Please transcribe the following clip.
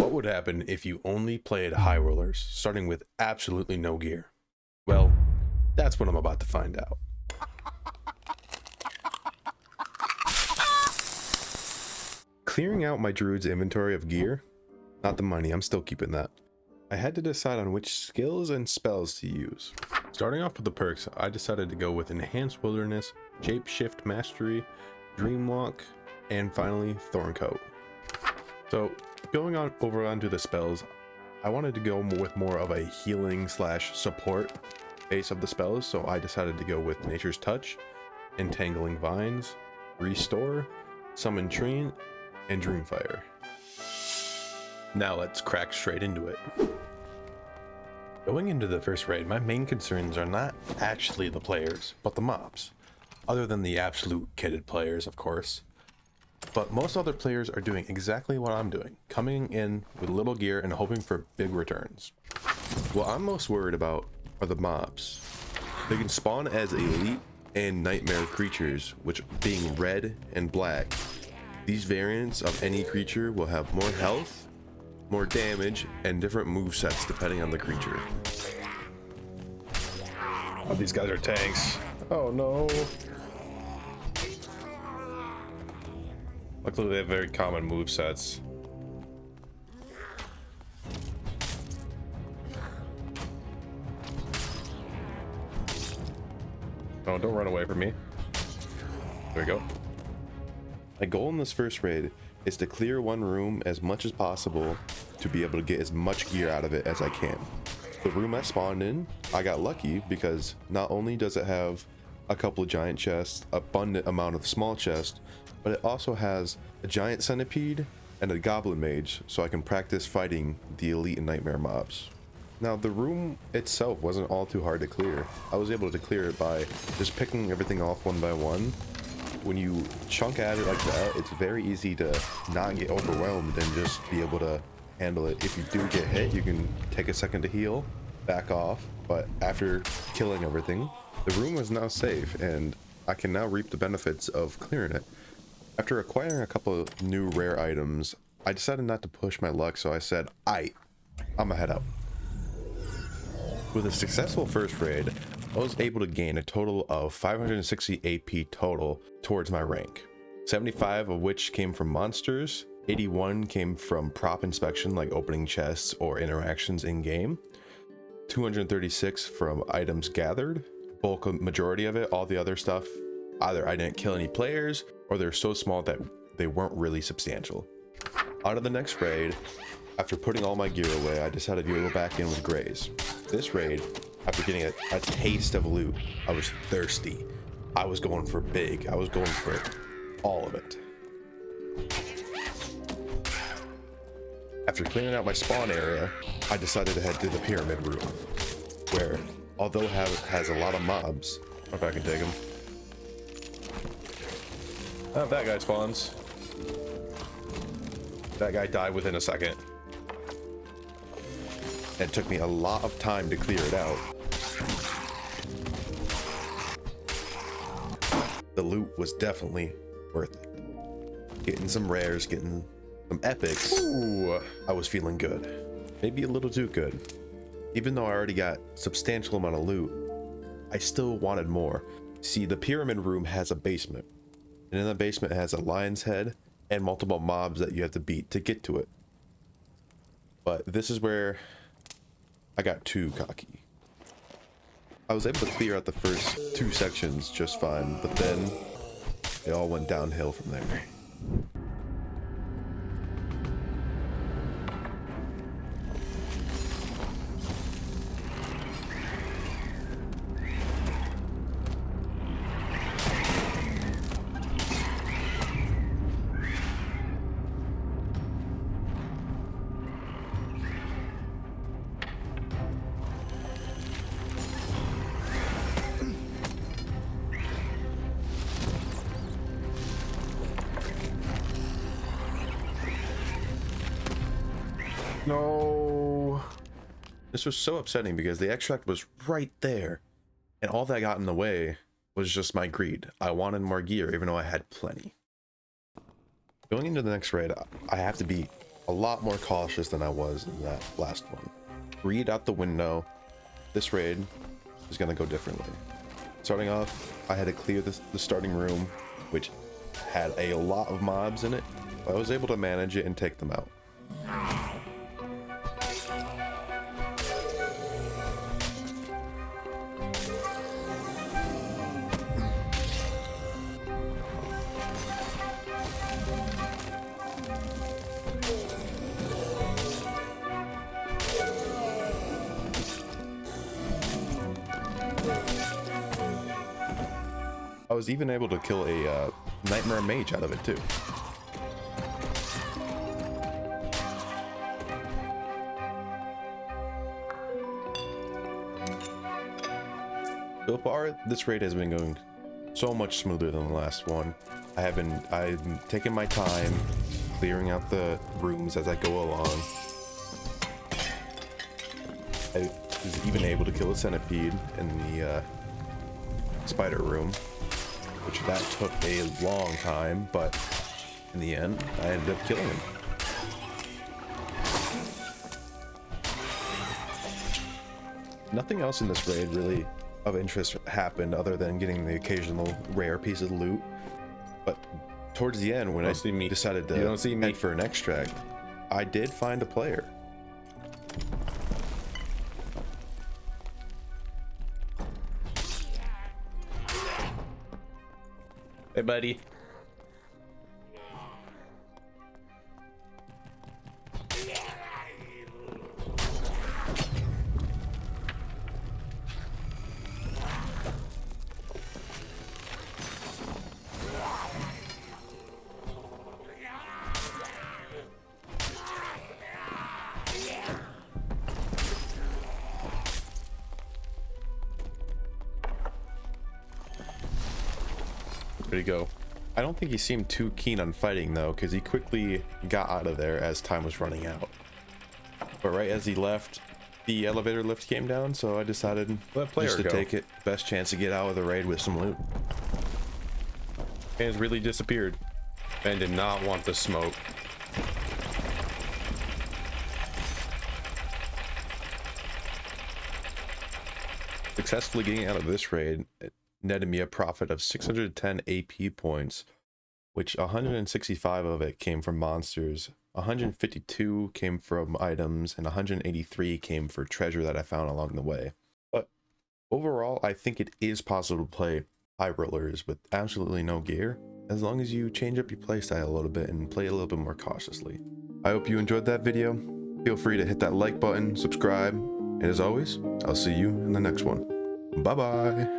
What would happen if you only played high rollers, starting with absolutely no gear? Well, that's what I'm about to find out. Clearing out my druid's inventory of gear, not the money, I'm still keeping that. I had to decide on which skills and spells to use. Starting off with the perks, I decided to go with Enhanced Wilderness, Shapeshift Mastery, Dreamwalk, and finally Thorncoat. So going on over onto the spells, I wanted to go with more of a healing / support base of the spells, so I decided to go with Nature's Touch, Entangling Vines, Restore, Summon Train, and Dreamfire. Now let's crack straight into it. Going into the first raid, my main concerns are not actually the players, but the mobs. Other than the absolute kitted players, of course. But most other players are doing exactly what I'm doing, coming in with little gear and hoping for big returns. What I'm most worried about are the mobs. They can spawn as elite and nightmare creatures, which being red and black. These variants of any creature will have more health, more damage, and different movesets depending on the creature. Oh, these guys are tanks. Oh no. Luckily they have very common movesets. Oh, don't run away from me. There we go. My goal in this first raid is to clear one room as much as possible to be able to get as much gear out of it as I can. The room I spawned in, I got lucky because not only does it have a couple of giant chests, abundant amount of small chests, but it also has a giant centipede and a goblin mage, so I can practice fighting the elite and nightmare mobs. Now the room itself wasn't all too hard to clear. I was able to clear it by just picking everything off one by one. When you chunk at it like that, it's very easy to not get overwhelmed and just be able to handle it. If you do get hit, you can take a second to heal, back off, but after killing everything, the room is now safe and I can now reap the benefits of clearing it. After acquiring a couple of new rare items, I decided not to push my luck, so I said, I'ma head out. With a successful first raid, I was able to gain a total of 560 AP total towards my rank, 75 of which came from monsters, 81 came from prop inspection like opening chests or interactions in game, 236 from items gathered, bulk majority of it, all the other stuff, either I didn't kill any players or they're so small that they weren't really substantial. On to the next raid, after putting all my gear away, I decided to go back in with Grays. This raid, after getting a taste of loot, I was thirsty. I was going for big. I was going for all of it. After cleaning out my spawn area, I decided to head to the pyramid room, where, although it has a lot of mobs, I don't know if I can take them. Oh, that guy spawns. That guy died within a second. It took me a lot of time to clear it out. The loot was definitely worth it. Getting some rares, getting some epics. Ooh, I was feeling good. Maybe a little too good. Even though I already got substantial amount of loot, I still wanted more. See, the pyramid room has a basement. And in the basement it has a lion's head and multiple mobs that you have to beat to get to it. But this is where I got too cocky. I was able to clear out the first 2 sections just fine, but then it all went downhill from there. No. This was so upsetting because the extract was right there, and all that got in the way was just my greed. I wanted more gear even though I had plenty. Going into the next raid, I have to beat a lot more cautious than I was in that last one. Read out the window. This raid is gonna go differently. Starting off, I had to clear the starting room, which had a lot of mobs in it. I was able to manage it and take them out. I was even able to kill a nightmare mage out of it too. So far, this raid has been going so much smoother than the last one. I'm taking my time, clearing out the rooms as I go along. I was even able to kill a centipede in the spider room, which that took a long time, but in the end, I ended up killing him. Nothing else in this raid really of interest happened other than getting the occasional rare piece of loot. But towards the end, when I decided to head for an extract, I did find a player. Hey, buddy. There you go. I don't think he seemed too keen on fighting though, because he quickly got out of there as time was running out. But right as he left, the elevator lift came down, so I decided just to take it. Best chance to get out of the raid with some loot. Hands really disappeared and did not want the smoke. Successfully getting out of this raid netted me a profit of 610 AP points, which 165 of it came from monsters, 152 came from items, and 183 came for treasure that I found along the way. But overall, I think it is possible to play high rollers with absolutely no gear, as long as you change up your playstyle a little bit and play a little bit more cautiously. I hope you enjoyed that video. Feel free to hit that like button, subscribe, and as always, I'll see you in the next one. Bye bye.